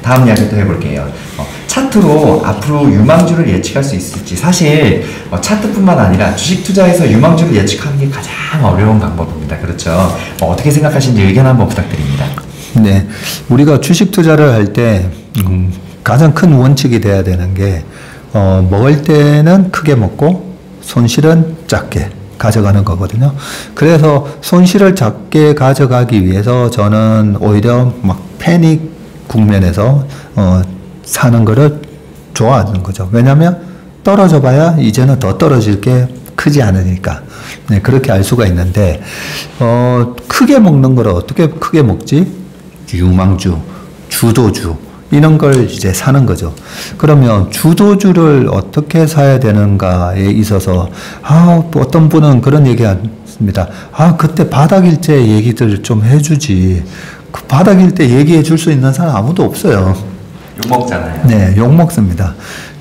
다음 이야기 또 해볼게요. 차트로 앞으로 유망주를 예측할 수 있을지. 사실 차트뿐만 아니라 주식 투자에서 유망주를 예측하는 게 가장 어려운 방법입니다. 그렇죠? 어떻게 생각하시는지 의견 한번 부탁드립니다. 네, 우리가 주식 투자를 할 때 가장 큰 원칙이 돼야 되는 게 먹을 때는 크게 먹고 손실은 작게 가져가는 거거든요. 그래서 손실을 작게 가져가기 위해서 저는 오히려 막 패닉 국면에서 사는 거를 좋아하는 거죠. 왜냐하면 떨어져 봐야 이제는 더 떨어질 게 크지 않으니까. 네, 그렇게 알 수가 있는데 크게 먹는 거를 어떻게 크게 먹지? 유망주, 주도주 이런 걸 이제 사는 거죠. 그러면 주도주를 어떻게 사야 되는가에 있어서 어떤 분은 그런 얘기 합니다. 그때 바닥일때 얘기들 좀 해주지. 그 바닥일 때 얘기해 줄 수 있는 사람 아무도 없어요. 욕먹잖아요. 네, 욕먹습니다.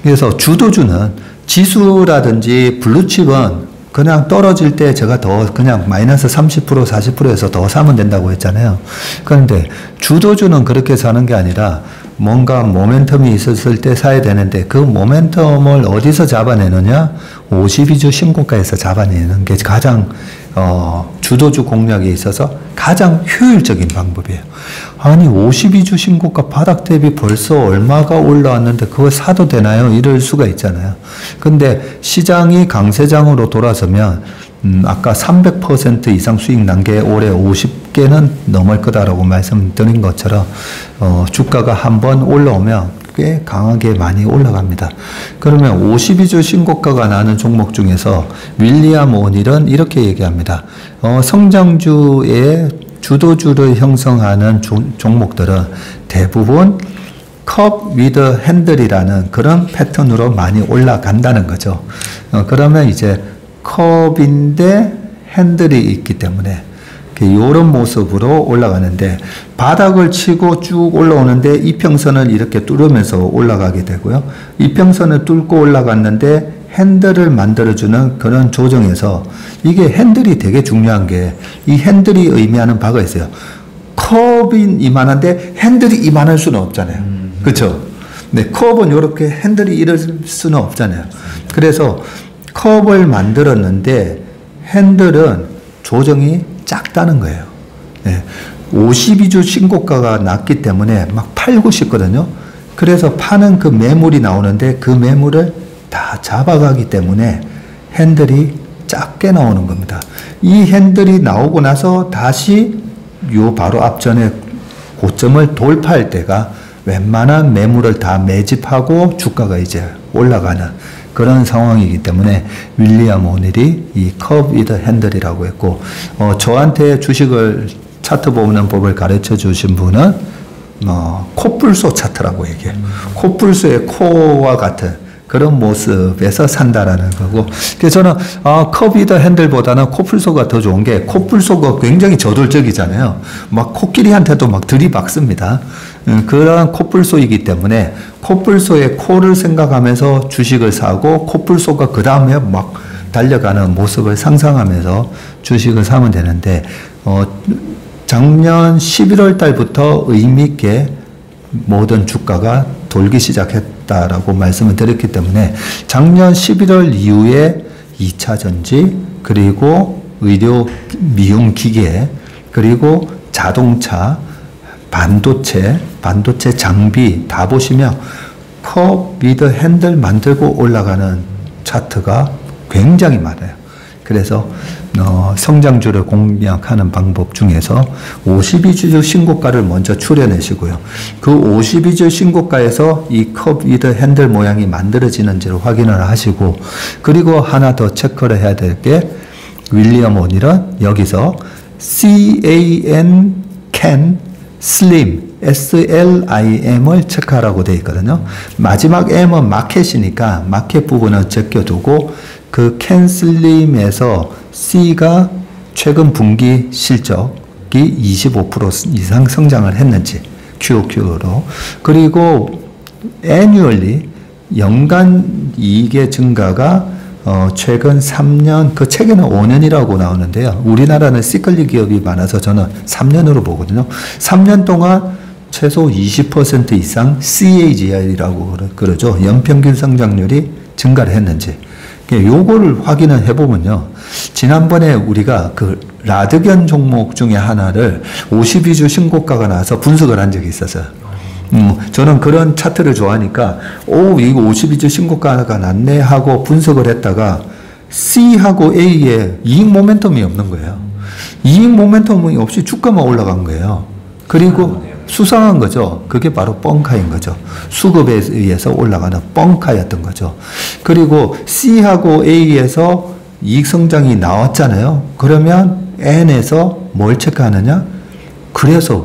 그래서 주도주는 지수라든지 블루칩은 그냥 떨어질 때 제가 더 그냥 마이너스 30% 40%에서 더 사면 된다고 했잖아요. 그런데 주도주는 그렇게 사는 게 아니라 뭔가 모멘텀이 있었을 때 사야 되는데 그 모멘텀을 어디서 잡아내느냐? 52주 신고가에서 잡아내는 게 가장 주도주 공략에 있어서 가장 효율적인 방법이에요. 아니 52주 신고가 바닥 대비 벌써 얼마가 올라왔는데 그걸 사도 되나요? 이럴 수가 있잖아요. 근데 시장이 강세장으로 돌아서면 아까 300% 이상 수익 난 게 올해 50개는 넘을 거다라고 말씀드린 것처럼 주가가 한번 올라오면 꽤 강하게 많이 올라갑니다. 그러면 52주 신고가가 나는 종목 중에서 윌리엄 오닐은 이렇게 얘기합니다. 성장주의 주도주를 형성하는 종목들은 대부분 컵 위드 핸들이라는 그런 패턴으로 많이 올라간다는 거죠. 그러면 이제 컵인데 핸들이 있기 때문에 이런 모습으로 올라가는데 바닥을 치고 쭉 올라오는데 이평선을 이렇게 뚫으면서 올라가게 되고요. 이평선을 뚫고 올라갔는데 핸들을 만들어주는 그런 조정에서 이게 핸들이 되게 중요한 게 이 핸들이 의미하는 바가 있어요. 컵이 이만한데 핸들이 이만할 수는 없잖아요. 그렇죠? 네, 컵은 이렇게 핸들이 이럴 수는 없잖아요. 그래서 컵을 만들었는데 핸들은 조정이 작다는 거예요. 네. 52주 신고가가 났기 때문에 막 팔고 싶거든요. 그래서 파는 그 매물이 나오는데 그 매물을 다 잡아가기 때문에 핸들이 작게 나오는 겁니다. 이 핸들이 나오고 나서 다시 요 바로 앞전에 고점을 돌파할 때가 웬만한 매물을 다 매집하고 주가가 이제 올라가는 그런 상황이기 때문에 윌리엄 오닐이 이 컵 위드 핸들이라고 했고 저한테 주식을 차트 보는 법을 가르쳐 주신 분은 코뿔소 차트라고 얘기해요. 코뿔소의 코와 같은 그런 모습에서 산다라는 거고. 그래서 저는 컵 위드 핸들보다는 코뿔소가 더 좋은 게 코뿔소가 굉장히 저돌적이잖아요. 막 코끼리한테도 막 들이박습니다. 그런 코뿔소이기 때문에 코뿔소의 코를 생각하면서 주식을 사고 코뿔소가 그 다음에 막 달려가는 모습을 상상하면서 주식을 사면 되는데 작년 11월 달부터 의미 있게 모든 주가가 돌기 시작했다라고 말씀을 드렸기 때문에 작년 11월 이후에 2차 전지 그리고 의료 미용 기계 그리고 자동차 반도체 장비 다 보시면 컵 위드 핸들 만들고 올라가는 차트가 굉장히 많아요. 그래서 성장주를 공략하는 방법 중에서 52주 신고가를 먼저 추려내시고요. 그 52주 신고가에서 이 컵 위드 핸들 모양이 만들어지는지를 확인을 하시고 그리고 하나 더 체크를 해야 될 게 윌리엄 오닐은 여기서 can slim SLIM을 체크하라고 되어 있거든요. 마지막 M은 마켓이니까 마켓 부분은 제껴두고 그 can slim에서 C가 최근 분기 실적이 25% 이상 성장을 했는지 QOQ로 그리고 annually 연간 이익의 증가가 최근 3년, 그 책에는 5년이라고 나오는데요. 우리나라는 시클리 기업이 많아서 저는 3년으로 보거든요. 3년 동안 최소 20% 이상 CAGR이라고 그러죠. 연평균 성장률이 증가를 했는지. 요거를 확인을 해보면요. 지난번에 우리가 그 라드견 종목 중에 하나를 52주 신고가가 나와서 분석을 한 적이 있었어요. 저는 그런 차트를 좋아하니까, 이거 52주 신고가가 났네 하고 분석을 했다가 C하고 A에 이익 모멘텀이 없는 거예요. 이익 모멘텀이 없이 주가만 올라간 거예요. 그리고 수상한 거죠. 그게 바로 뻥카인 거죠. 수급에 의해서 올라가는 뻥카였던 거죠. 그리고 C하고 A에서 이익 성장이 나왔잖아요. 그러면 N에서 뭘 체크하느냐? 그래서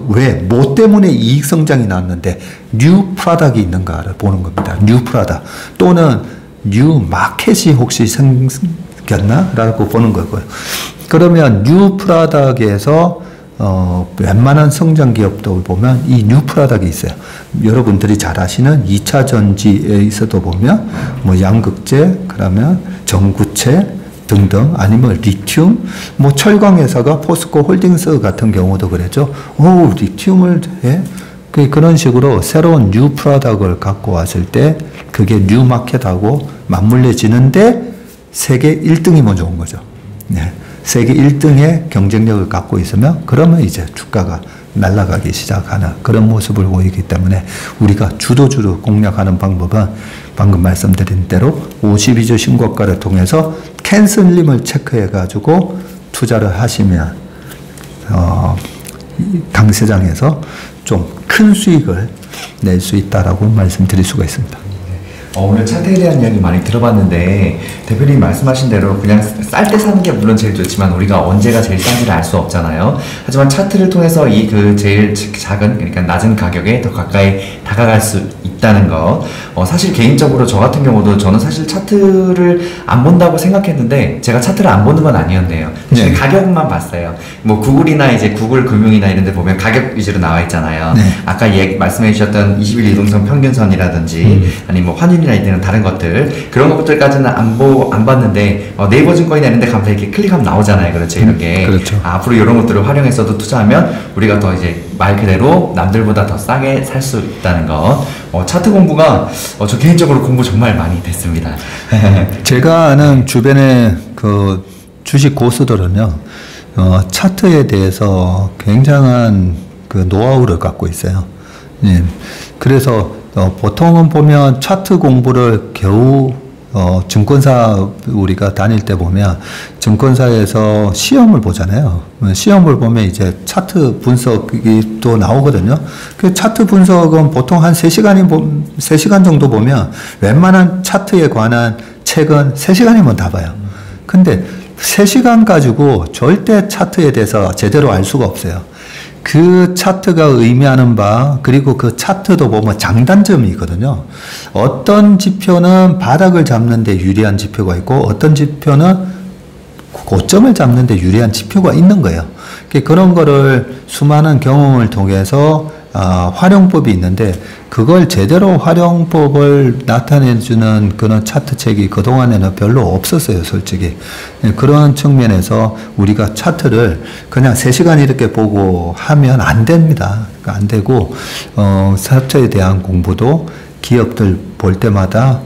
뭐 때문에 이익 성장이 나왔는데 뉴 프로덕트이 있는가를 보는 겁니다. 뉴 프로덕트 또는 뉴 마켓이 혹시 생겼나? 라고 보는 거고요. 그러면 뉴 프로덕트에서 웬만한 성장 기업도 보면 이 뉴 프로덕트가 있어요. 여러분들이 잘 아시는 2차 전지에서도 보면 뭐 양극재, 그러면 전구체 등등, 아니면 리튬, 뭐 철강 회사가 포스코 홀딩스 같은 경우도 그랬죠. 리튬을 해? 그런 식으로 새로운 뉴 프로덕트를 갖고 왔을 때 그게 뉴 마켓하고 맞물려지는데 세계 1등이면 좋은 거죠. 네. 세계 1등의 경쟁력을 갖고 있으면 그러면 이제 주가가 날아가기 시작하는 그런 모습을 보이기 때문에 우리가 주도주를 공략하는 방법은 방금 말씀드린 대로 52주 신고가를 통해서 캔슬림을 체크해 가지고 투자를 하시면 강세장에서 좀 큰 수익을 낼 수 있다라고 말씀드릴 수가 있습니다. 오늘 차트에 대한 이야기 많이 들어봤는데 대표님 말씀하신 대로 그냥 쌀 때 사는 게 물론 제일 좋지만 우리가 언제가 제일 싼지를 알 수 없잖아요. 하지만 차트를 통해서 이 그 제일 작은, 그러니까 낮은 가격에 더 가까이 다가갈 수 있다는 거. 사실 개인적으로 저 같은 경우도 저는 사실 차트를 안 본다고 생각했는데 제가 차트를 안 보는 건 아니었네요. 사실 가격만 봤어요. 뭐 구글이나 이제 구글 금융이나 이런 데 보면 가격 위주로 나와 있잖아요. 아까 말씀해 주셨던 20일 이동성 평균선이라든지 아니 뭐 환율이나 이런 다른 것들, 그런 것들까지는 안 봤는데 네이버 증권이나 이런 데 가면 이렇게 클릭하면 나오잖아요. 그렇죠. 이런 게. 그렇죠. 앞으로 이런 것들을 활용해서도 투자하면 우리가 더 이제 말 그대로 남들보다 더 싸게 살 수 있다는 거. 차트 공부가 저 개인적으로 공부 정말 많이 됐습니다. 제가 아는 주변의 그 주식 고수들은요, 차트에 대해서 굉장한 그 노하우를 갖고 있어요. 예. 그래서 보통은 보면 차트 공부를 겨우 증권사 우리가 다닐 때 보면 증권사에서 시험을 보잖아요. 시험을 보면 이제 차트 분석이 또 나오거든요. 그 차트 분석은 보통 한 3시간 정도 보면 웬만한 차트에 관한 책은 3시간이면 다 봐요. 근데 3시간 가지고 절대 차트에 대해서 제대로 알 수가 없어요. 그 차트가 의미하는 바, 그리고 그 차트도 보면 장단점이 있거든요. 어떤 지표는 바닥을 잡는 데 유리한 지표가 있고 어떤 지표는 고점을 잡는 데 유리한 지표가 있는 거예요. 그런 거를 수많은 경험을 통해서 활용법이 있는데 그걸 제대로 활용법을 나타내주는 그런 차트 책이 그동안에는 별로 없었어요, 솔직히. 그런 측면에서 우리가 차트를 그냥 3시간 이렇게 보고 하면 안 됩니다. 안 되고, 차트에 대한 공부도 기업들 볼 때마다,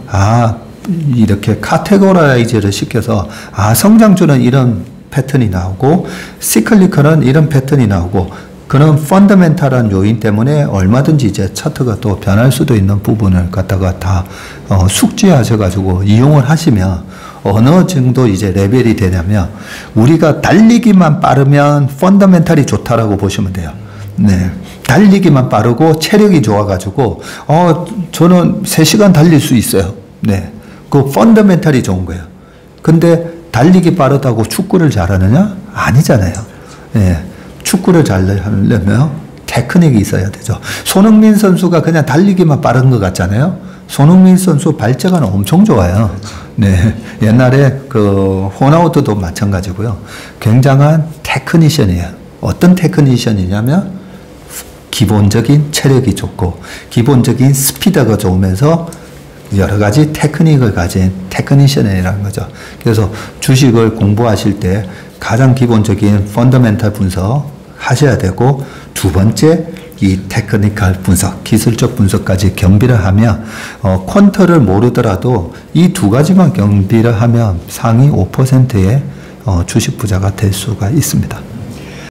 이렇게 카테고라이즈를 시켜서, 성장주는 이런 패턴이 나오고, 시클리컬은 이런 패턴이 나오고, 그런 펀더멘탈한 요인 때문에 얼마든지 이제 차트가 또 변할 수도 있는 부분을 갖다가 다 숙지하셔가지고 이용을 하시면 어느 정도 이제 레벨이 되냐면 우리가 달리기만 빠르면 펀더멘탈이 좋다라고 보시면 돼요. 네. 달리기만 빠르고 체력이 좋아가지고 저는 3시간 달릴 수 있어요. 네. 그 펀더멘탈이 좋은 거예요. 근데 달리기 빠르다고 축구를 잘하느냐? 아니잖아요. 네. 축구를 잘 하려면 테크닉이 있어야 되죠. 손흥민 선수가 그냥 달리기만 빠른 것 같잖아요. 손흥민 선수 발재가는 엄청 좋아요. 네. 옛날에 그 호나우드도 마찬가지고요. 굉장한 테크니션이에요. 어떤 테크니션이냐면 기본적인 체력이 좋고 기본적인 스피드가 좋으면서 여러 가지 테크닉을 가진 테크니션이라는 거죠. 그래서 주식을 공부하실 때 가장 기본적인 펀더멘탈 분석 하셔야 되고, 두 번째 이 테크니컬 분석, 기술적 분석까지 겸비를 하면 퀀터를 모르더라도 이 두 가지만 겸비를 하면 상위 5%의 주식 부자가 될 수가 있습니다.